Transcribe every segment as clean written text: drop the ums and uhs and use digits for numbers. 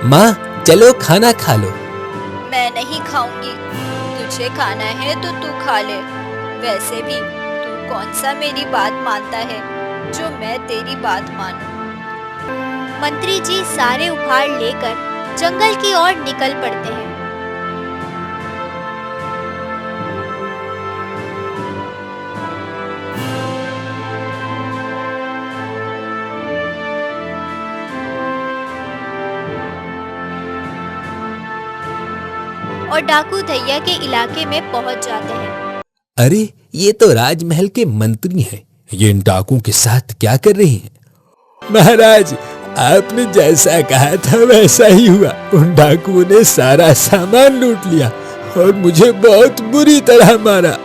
माँ चलो खाना खा लो। मैं नहीं खाऊंगी। तुझे खाना है तो तू खा ले। वैसे भी तू कौन सा मेरी बात मानता है जो मैं तेरी बात मानूं? मंत्री जी सारे उपहार लेकर जंगल की ओर निकल पड़ते हैं। और डाकू धैया के इलाके में पहुंच जाते हैं। अरे ये तो राजमहल के मंत्री हैं। ये इन डाकुओं के साथ क्या कर रही हैं? महाराज आपने जैसा कहा था वैसा ही हुआ। उन डाकुओं ने सारा सामान लूट लिया और मुझे बहुत बुरी तरह मारा।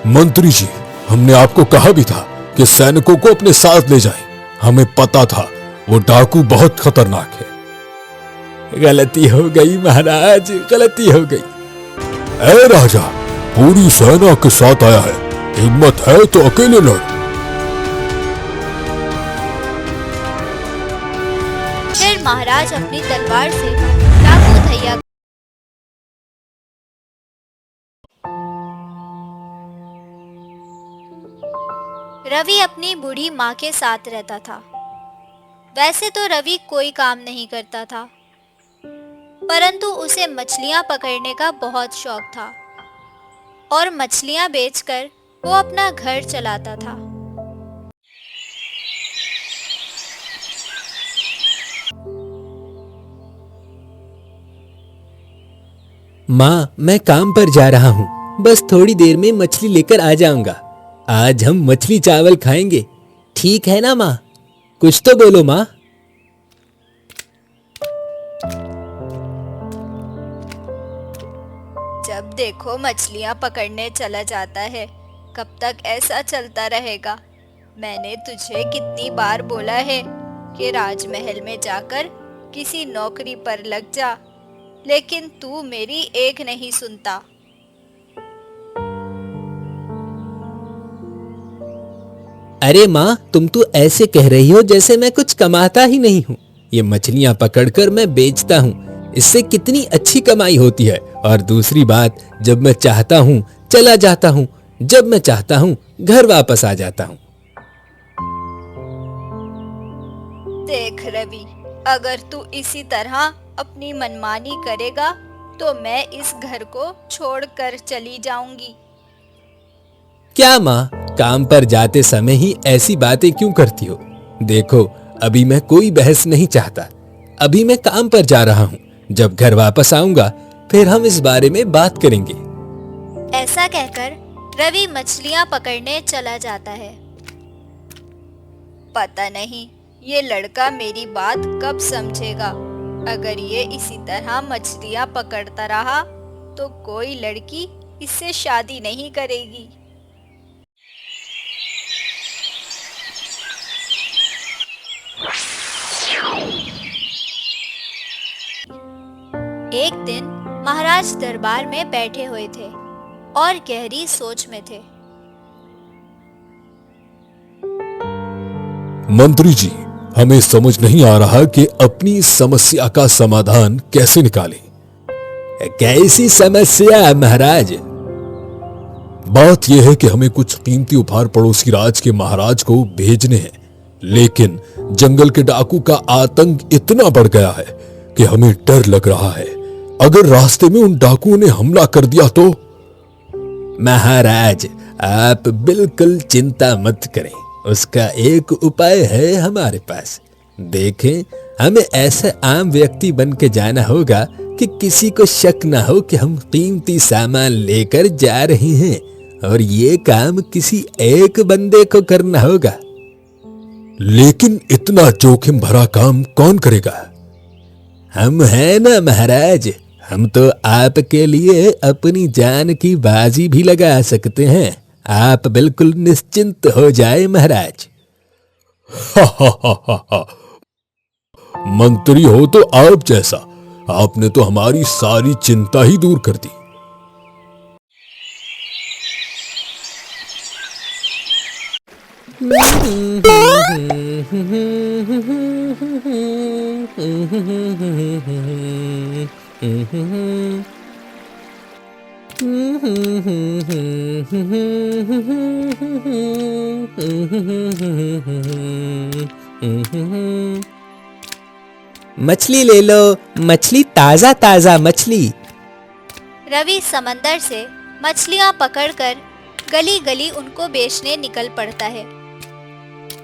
मंत्री जी, हमने आपको कहा भी था कि सैनिकों को अपने साथ ले जाएं। हमें पता था वो डाकू बहुत खतरनाक है। गलती हो गई महाराज, गलती हो गई। ऐ राजा, पूरी सेना के साथ आया है, हिम्मत है तो अकेले लड़। फिर महाराज अपनी तलवार से डाकू धैया रवि अपनी बूढ़ी माँ के साथ रहता था। वैसे तो रवि कोई काम नहीं करता था, परंतु उसे मछलियां पकड़ने का बहुत शौक था और मछलियां बेचकर वो अपना घर चलाता था। माँ मैं काम पर जा रहा हूँ, बस थोड़ी देर में मछली लेकर आ जाऊंगा। आज हम मछली चावल खाएंगे, ठीक है ना माँ? कुछ तो बोलो माँ। जब देखो मछलियां पकड़ने चला जाता है। कब तक ऐसा चलता रहेगा? मैंने तुझे कितनी बार बोला है कि राजमहल में जाकर किसी नौकरी पर लग जा, लेकिन तू मेरी एक नहीं सुनता। अरे माँ तुम तो ऐसे कह रही हो जैसे मैं कुछ कमाता ही नहीं हूँ। ये मछलियाँ पकड़कर मैं बेचता हूँ, इससे कितनी अच्छी कमाई होती है। और दूसरी बात, जब मैं चाहता हूँ चला जाता हूँ, जब मैं चाहता हूँ घर वापस आ जाता हूँ। देख रवि, अगर तू इसी तरह अपनी मनमानी करेगा तो मैं इस घर को छोड़कर चली जाऊंगी। क्या माँ, काम पर जाते समय ही ऐसी बातें क्यों करती हो? देखो अभी मैं कोई बहस नहीं चाहता। अभी मैं काम पर जा रहा हूँ, जब घर वापस आऊंगा फिर हम इस बारे में बात करेंगे। ऐसा कहकर रवि मछलियां पकड़ने चला जाता है। पता नहीं ये लड़का मेरी बात कब समझेगा। अगर ये इसी तरह मछलियां पकड़ता रहा तो कोई लड़की इससे शादी नहीं करेगी। एक दिन महाराज दरबार में बैठे हुए थे और गहरी सोच में थे। मंत्री जी, हमें समझ नहीं आ रहा कि अपनी इस समस्या का समाधान कैसे निकालें। कैसी समस्या महाराज? बात यह है कि हमें कुछ कीमती उपहार पड़ोसी राज के महाराज को भेजने हैं, लेकिन जंगल के डाकू का आतंक इतना बढ़ गया है कि हमें डर लग रहा है। अगर रास्ते में उन डाकुओं ने हमला कर दिया तो? महाराज आप बिल्कुल चिंता मत करें, उसका एक उपाय है हमारे पास। देखें, हमें ऐसा आम व्यक्ति बन के जाना होगा कि किसी को शक ना हो कि हम कीमती सामान लेकर जा रहे हैं, और ये काम किसी एक बंदे को करना होगा। लेकिन इतना जोखिम भरा काम कौन करेगा? हम हैं ना महाराज, हम तो आपके लिए अपनी जान की बाजी भी लगा सकते हैं। आप बिल्कुल निश्चिंत हो जाए महाराज। हा हा हा हा हा। मंत्री हो तो आप जैसा, आपने तो हमारी सारी चिंता ही दूर कर दी। मछली ले लो, मछली ताजा ताजा मछली। रवि समंदर से मछलियां पकड़कर गली गली उनको बेचने निकल पड़ता है।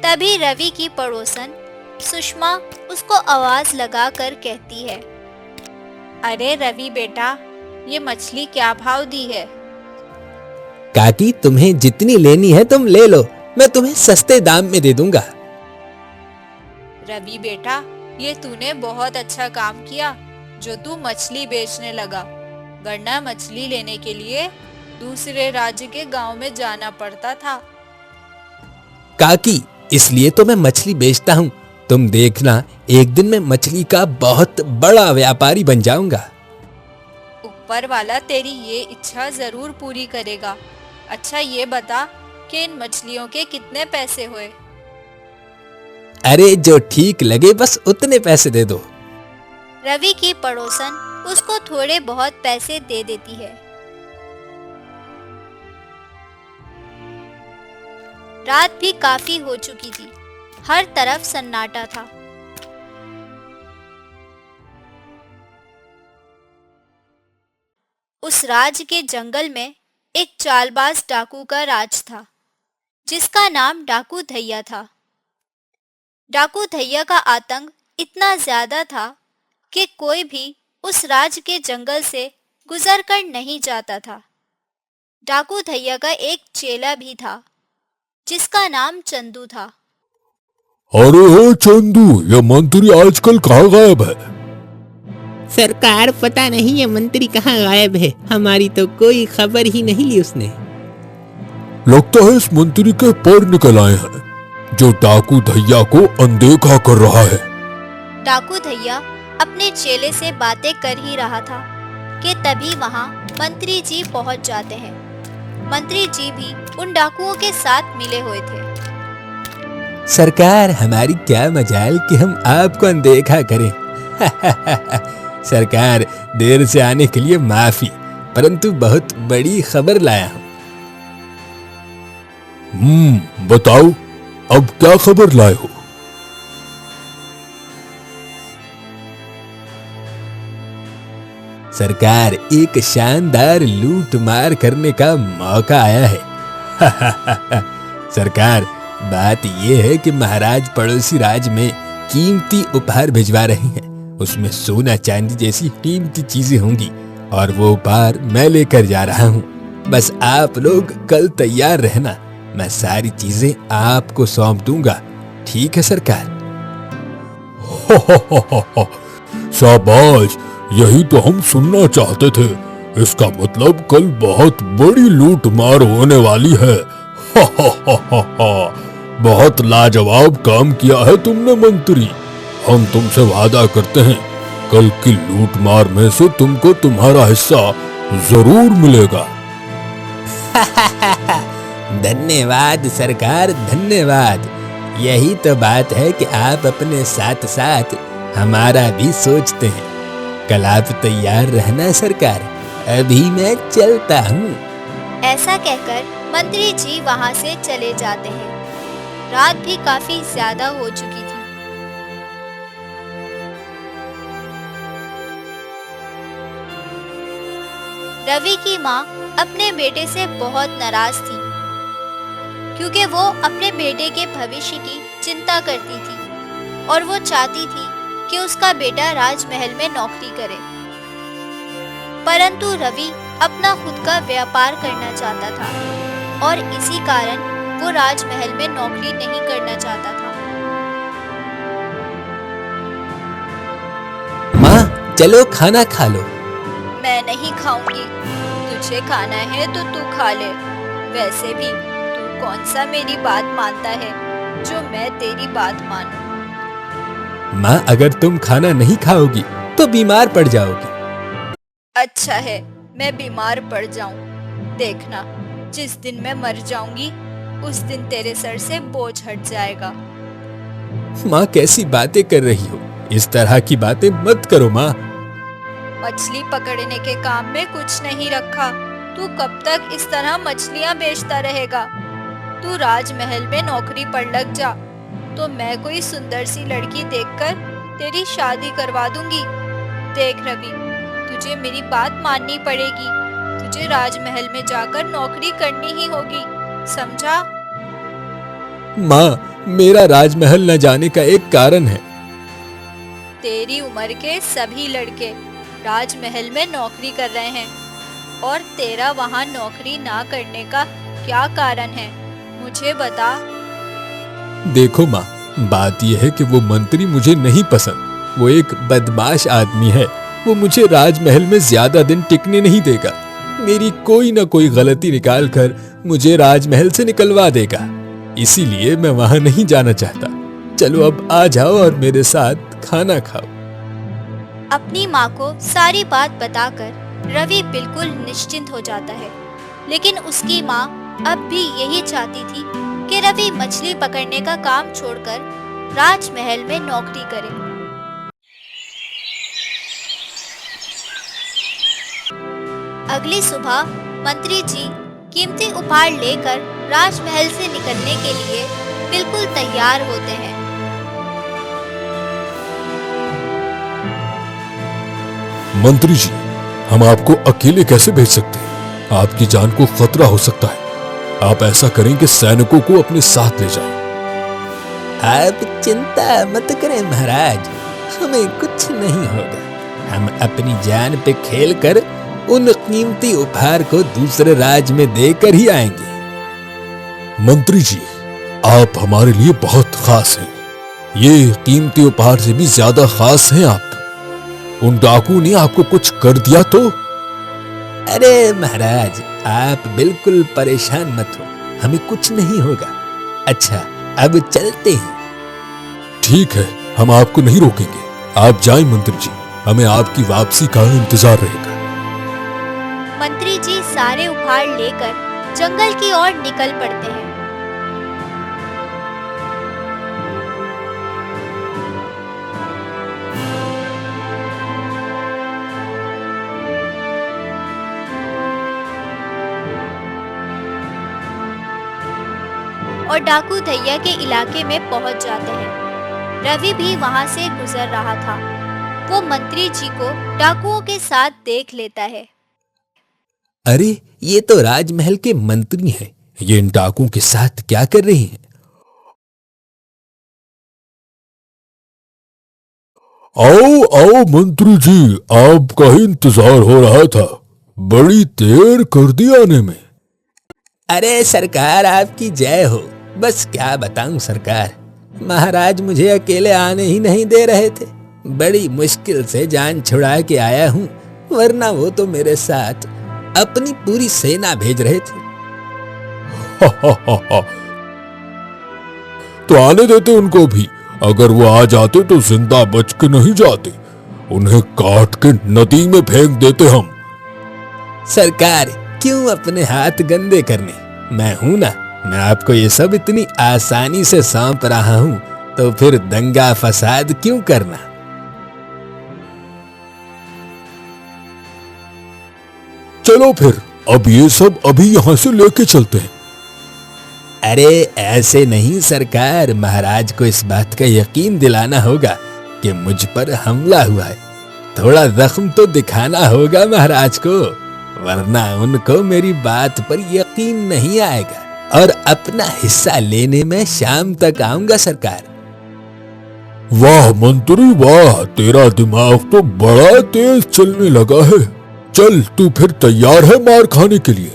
तभी रवि की पड़ोसन सुषमा उसको आवाज लगाकर कहती है, अरे रवि बेटा, ये मछली क्या भाव दी है? काकी, तुम्हें जितनी लेनी है तुम ले लो, मैं तुम्हें सस्ते दाम में दे दूंगा। रवि बेटा, ये तूने बहुत अच्छा काम किया जो तू मछली बेचने लगा, वरना मछली लेने के लिए दूसरे राज्य के गांव में जाना पड़ता था। काकी, इसलिए तो मैं मछली बेचता हूँ। तुम देखना, एक दिन मैं मछली का बहुत बड़ा व्यापारी बन जाऊंगा। ऊपर वाला तेरी ये इच्छा जरूर पूरी करेगा। अच्छा ये बता कि इन मछलियों के कितने पैसे हुए? अरे जो ठीक लगे बस उतने पैसे दे दो। रवि की पड़ोसन उसको थोड़े बहुत पैसे दे देती है। रात भी काफी हो चुकी थी, हर तरफ सन्नाटा था। उस राज्य के जंगल में एक चालबाज डाकू का राज था, जिसका नाम डाकू धैया था। डाकू धैया का आतंक इतना ज्यादा था कि कोई भी उस राज्य के जंगल से गुजर कर नहीं जाता था। डाकू धैया का एक चेला भी था, जिसका नाम चंदू था। अरे हे चंदू, ये मंत्री आजकल कहाँ गायब है? सरकार, पता नहीं ये मंत्री कहाँ गायब है, हमारी तो कोई खबर ही नहीं ली उसने। लगता है इस मंत्री के पर निकल आए हैं, जो डाकू धैया को अनदेखा कर रहा है। डाकू धैया अपने चेले से बातें कर ही रहा था कि तभी वहां मंत्री जी पहुंच जाते हैं। मंत्री जी भी उन डाकुओं के साथ मिले हुए थे। सरकार, हमारी क्या मजाल कि हम आपको अनदेखा करें। सरकार, देर से आने के लिए माफी, परंतु बहुत बड़ी खबर लाया हूँ। बताओ, अब क्या खबर लाए हो? सरकार, एक शानदार लूट मार करने का मौका आया है। सरकार, बात यह है कि महाराज पड़ोसी राज्य में कीमती उपहार भिजवा रहे हैं। उसमें सोना चांदी जैसी कीमती चीजें होंगी और वो उपहार मैं लेकर जा रहा हूँ। बस आप लोग कल तैयार रहना, मैं सारी चीजें आपको सौंप दूंगा। ठीक है सरकार? शाबाश, यही तो हम सुनना चाहते थे। इसका मतलब कल बहुत बड़ी लूट मार होने वाली है। बहुत लाजवाब काम किया है तुमने मंत्री। हम तुमसे वादा करते हैं, कल की लूट मार में से तुमको तुम्हारा हिस्सा जरूर मिलेगा। धन्यवाद सरकार, धन्यवाद। यही तो बात है कि आप अपने साथ साथ हमारा भी सोचते हैं। कल आप तैयार रहना सरकार, अभी मैं चलता हूँ। ऐसा कहकर मंत्री जी वहां से चले जाते हैं। रात भी काफी ज्यादा हो चुकी थी। रवि की माँ अपने बेटे से बहुत नाराज थी, क्योंकि वो अपने बेटे के भविष्य की चिंता करती थी और वो चाहती थी कि उसका बेटा राजमहल में नौकरी करे। परंतु रवि अपना खुद का व्यापार करना चाहता था और इसी कारण वो राजमहल में नौकरी नहीं करना चाहता था। माँ, चलो खाना खा लो। मैं नहीं खाऊंगी, तुझे खाना है तो तू खा ले। वैसे भी तू कौन सा मेरी बात मानता है जो मैं तेरी बात मानूं? माँ, अगर तुम खाना नहीं खाओगी तो बीमार पड़ जाओगी। अच्छा है, मैं बीमार पड़ जाऊं। देखना, जिस दिन मैं मर जाऊंगी उस दिन तेरे सर से बोझ हट जाएगा। माँ, कैसी बातें कर रही हो? इस तरह की बातें मत करो माँ। मछली पकड़ने के काम में कुछ नहीं रखा। तू कब तक इस तरह मछलियाँ बेचता रहेगा? तू राजमहल में नौकरी पर लग जा, तो मैं कोई सुंदर सी लड़की देखकर तेरी शादी करवा दूंगी। देख रवि, तुझे मेरी बात माननी पड़ेगी। तुझे राजमहल में जाकर नौकरी करनी ही होगी, समझा? माँ, मेरा राजमहल न जाने का एक कारण है। तेरी उम्र के सभी लड़के राजमहल में नौकरी कर रहे हैं, और तेरा वहाँ नौकरी ना करने का क्या कारण है? मुझे बता। देखो माँ, बात यह है कि वो मंत्री मुझे नहीं पसंद। वो एक बदमाश आदमी है। वो मुझे राजमहल में ज्यादा दिन टिकने नहीं देगा। मेरी कोई ना कोई गलती निकाल कर मुझे राजमहल से निकलवा देगा। इसीलिए मैं वहां नहीं जाना चाहता। चलो अब आ जाओ और मेरे साथ खाना खाओ। अपनी माँ को सारी बात बताकर रवि बिल्कुल निश्चिंत हो जाता है, लेकिन उसकी माँ अब भी यही चाहती थी कि रवि मछली पकड़ने का काम छोड़कर राजमहल में नौकरी करे। अगली सुबह मंत्री जी कीमती उपहार लेकर राजमहल से निकलने के लिए बिल्कुल तैयार होते हैं। मंत्री जी, हम आपको अकेले कैसे भेज सकते हैं? आपकी जान को खतरा हो सकता है। आप ऐसा करें कि सैनिकों को अपने साथ ले जाएं। आप चिंता मत करें महाराज, हमें कुछ नहीं होगा। हम अपनी जान पे खेलकर उन कीमती उपहार को दूसरे राज्य में देकर ही आएंगे। मंत्री जी, आप हमारे लिए बहुत खास हैं। ये कीमती उपहार से भी ज्यादा खास हैं आप। उन डाकू ने आपको कुछ कर दिया तो? अरे महाराज, आप बिल्कुल परेशान मत हो, हमें कुछ नहीं होगा। अच्छा, अब चलते हैं। ठीक है, हम आपको नहीं रोकेंगे। आप जाएं मंत्री जी, हमें आपकी वापसी का इंतजार रहेगा। मंत्री जी सारे उपहार लेकर जंगल की ओर निकल पड़ते हैं। और डाकू धैया के इलाके में पहुंच जाते हैं। रवि भी वहां से गुजर रहा था। वो मंत्री जी को डाकुओं के साथ देख लेता है। अरे, ये तो राजमहल के मंत्री हैं। ये इन डाकुओं के साथ क्या कर रहे हैं? आओ आओ मंत्री जी, आपका ही इंतजार हो रहा था। बड़ी देर कर दी आने में। अरे सरकार, आपकी जय हो। बस क्या बताऊं सरकार, महाराज मुझे अकेले आने ही नहीं दे रहे थे। बड़ी मुश्किल से जान छुड़ा के आया हूं, वरना वो तो मेरे साथ अपनी पूरी सेना भेज रहे थे। तो आने देते उनको भी। अगर वो आ जाते तो जिंदा बच के नहीं जाते। उन्हें काट के नदी में फेंक देते हम। सरकार, क्यों अपने हाथ गंदे करने? मैं हूं ना, मैं आपको ये सब इतनी आसानी से सौंप रहा हूं, तो फिर दंगा फसाद क्यों करना? चलो फिर, अब ये सब अभी यहाँ से लेके चलते हैं। अरे ऐसे नहीं सरकार, महाराज को इस बात का यकीन दिलाना होगा कि मुझ पर हमला हुआ है। थोड़ा जख्म तो दिखाना होगा महाराज को, वरना उनको मेरी बात पर यकीन नहीं आएगा और अपना हिस्सा लेने में शाम तक आऊंगा सरकार। वाह मंत्री वाह, तेरा दिमाग तो बड़ा तेज चलने लगा है। चल, तू फिर तैयार है मार खाने के लिए?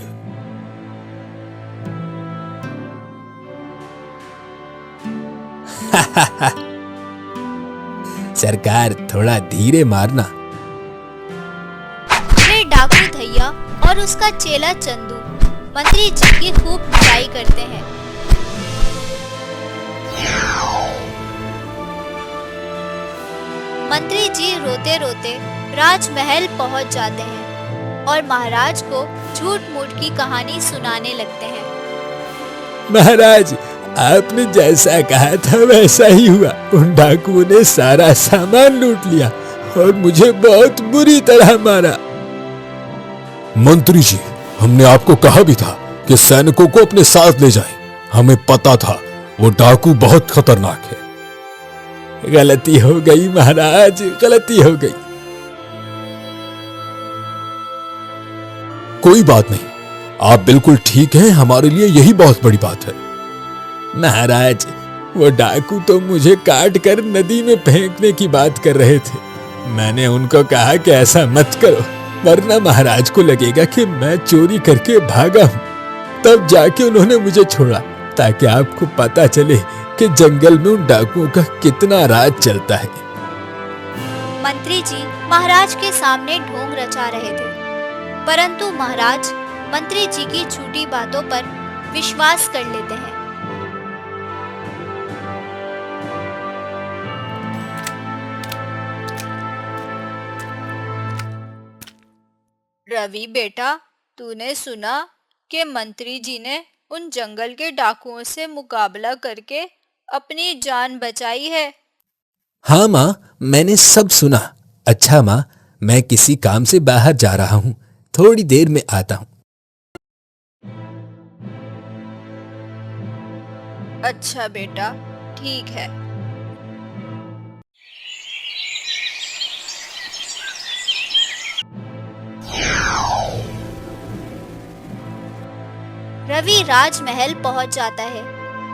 सरकार, थोड़ा धीरे मारना। फिर डाकू धैया और उसका चेला चंदू मंत्री जी की खूब पिटाई करते हैं। मंत्री जी रोते रोते राजमहल पहुंच जाते हैं और महाराज को झूठ मूठ की कहानी सुनाने लगते हैं। महाराज, आपने जैसा कहा था वैसा ही हुआ। उन डाकुओं ने सारा सामान लूट लिया और मुझे बहुत बुरी तरह मारा। मंत्री जी, हमने आपको कहा भी था कि सैनिकों को अपने साथ ले जाएं। हमें पता था वो डाकू बहुत खतरनाक है। गलती हो गई महाराज, गलती हो गई। कोई बात नहीं, आप बिल्कुल ठीक हैं। हमारे लिए यही बहुत बड़ी बात है। महाराज, वो डाकू तो मुझे काट कर नदी में फेंकने की बात कर रहे थे। मैंने उनको कहा कि ऐसा मत करो, वरना महाराज को लगेगा कि मैं चोरी करके भागा हूं। तब जाके उन्होंने मुझे छोड़ा, ताकि आपको पता चले कि जंगल में उन डाकुओं का कितना राज चलता है। मंत्री जी महाराज के सामने ढोंग रचा रहे थे, परंतु महाराज मंत्री जी की झूठी बातों पर विश्वास कर लेते हैं। रवि बेटा, तूने सुना कि मंत्री जी ने उन जंगल के डाकुओं से मुकाबला करके अपनी जान बचाई है। हाँ माँ, मैंने सब सुना। अच्छा माँ, मैं किसी काम से बाहर जा रहा हूँ, थोड़ी देर में आता हूँ। अच्छा बेटा, ठीक है। रवि राजमहल पहुंच जाता है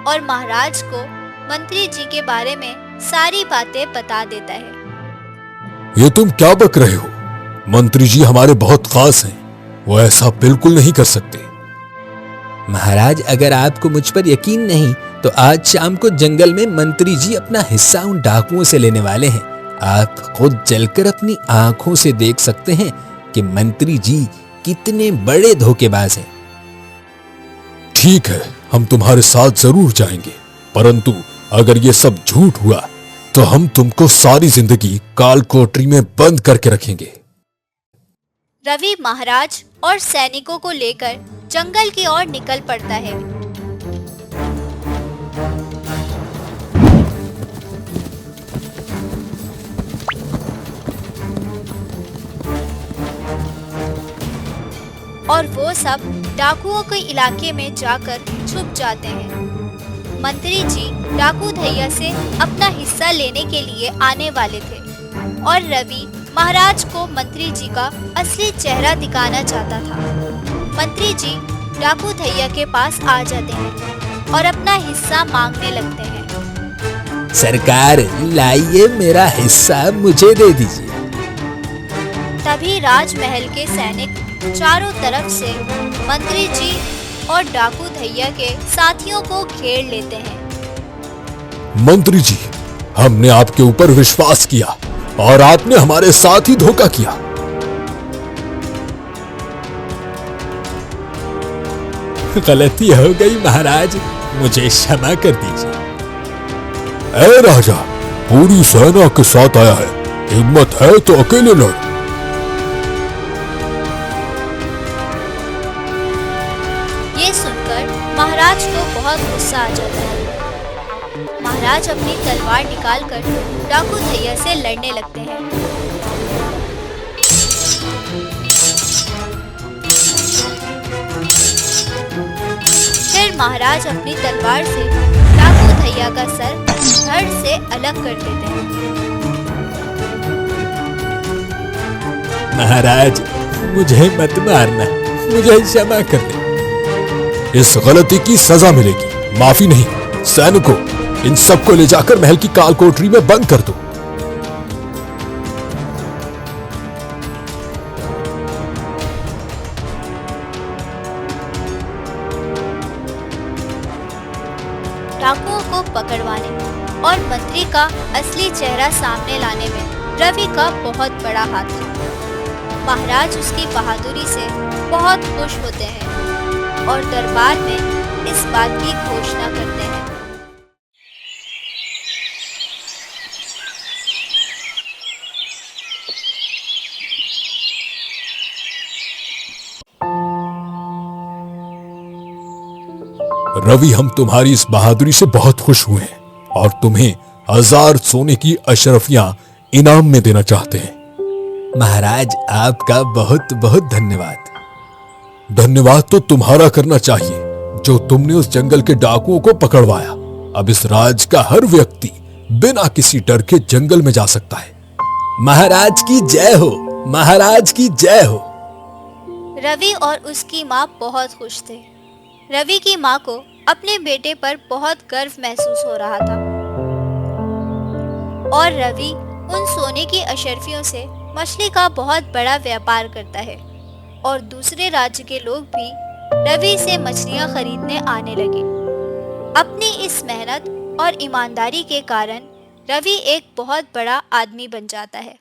और महाराज को मंत्री जी के बारे में सारी बातें बता देता है। ये तुम क्या बक रहे हो? मंत्री जी हमारे बहुत खास हैं, वो ऐसा बिल्कुल नहीं कर सकते। महाराज, अगर आपको मुझ पर यकीन नहीं तो आज शाम को जंगल में मंत्री जी अपना हिस्सा उन डाकुओं से लेने वाले हैं। आप खुद चलकर अपनी आंखों से देख सकते हैं कि मंत्री जी कितने बड़े धोखेबाज हैं। ठीक है, हम तुम्हारे साथ जरूर जाएंगे, परंतु अगर ये सब झूठ हुआ तो हम तुमको सारी जिंदगी काल कोठरी में बंद करके रखेंगे। रवि महाराज और सैनिकों को लेकर जंगल की ओर निकल पड़ता है। और वो सब डाकुओं के इलाके में जाकर छुप जाते हैं। मंत्री जी डाकू धैया से अपना हिस्सा लेने के लिए आने वाले थे और रवि महाराज को मंत्री जी का असली चेहरा दिखाना चाहता था। मंत्री जी डाकू धैया के पास आ जाते हैं और अपना हिस्सा मांगने लगते हैं। सरकार, लाइए मेरा हिस्सा मुझे दे दीजिए। तभी राजमहल के सैनिक चारों तरफ से मंत्री जी और डाकू धैया के साथियों को घेर लेते हैं। मंत्री जी, हमने आपके ऊपर विश्वास किया और आपने हमारे साथ ही धोखा किया। गलती हो गई महाराज, मुझे क्षमा कर दीजिए। ऐ राजा, पूरी सेना के साथ आया है, हिम्मत है तो अकेले लड़। ये सुनकर महाराज को बहुत गुस्सा आ जाता है। महाराज अपनी तलवार निकालकर डाकू धैया से लड़ने लगते हैं। फिर महाराज अपनी तलवार से डाकू धैया का सर धड़ से अलग कर देते हैं। महाराज, मुझे मत मारना, मुझे क्षमा कर दे। इस गलती की सजा मिलेगी, माफी नहीं। सैनिकों, इन सबको ले जाकर महल की काल कोठरी में बंद कर दो। डाकुओं को पकड़वाने और मंत्री का असली चेहरा सामने लाने में रवि का बहुत बड़ा हाथ था। महाराज उसकी बहादुरी से बहुत खुश होते हैं और दरबार में इस बात की घोषणा करते हैं। रवि, हम तुम्हारी इस बहादुरी से बहुत खुश हुए हैं और तुम्हें 1000 सोने की अशरफियां इनाम में देना चाहते हैं। महाराज, आपका बहुत बहुत धन्यवाद। धन्यवाद तो तुम्हारा करना चाहिए जो तुमने उस जंगल के डाकुओं को पकड़वाया। अब इस राज का हर व्यक्ति बिना किसी डर के जंगल में जा सकता है। महाराज की जय हो, महाराज की जय हो। रवि और उसकी माँ बहुत खुश थे। रवि की माँ को अपने बेटे पर बहुत गर्व महसूस हो रहा था और रवि उन सोने की अशर्फियों से मछली का बहुत बड़ा व्यापार करता है और दूसरे राज्य के लोग भी रवि से मछलियां खरीदने आने लगे। अपनी इस मेहनत और ईमानदारी के कारण रवि एक बहुत बड़ा आदमी बन जाता है।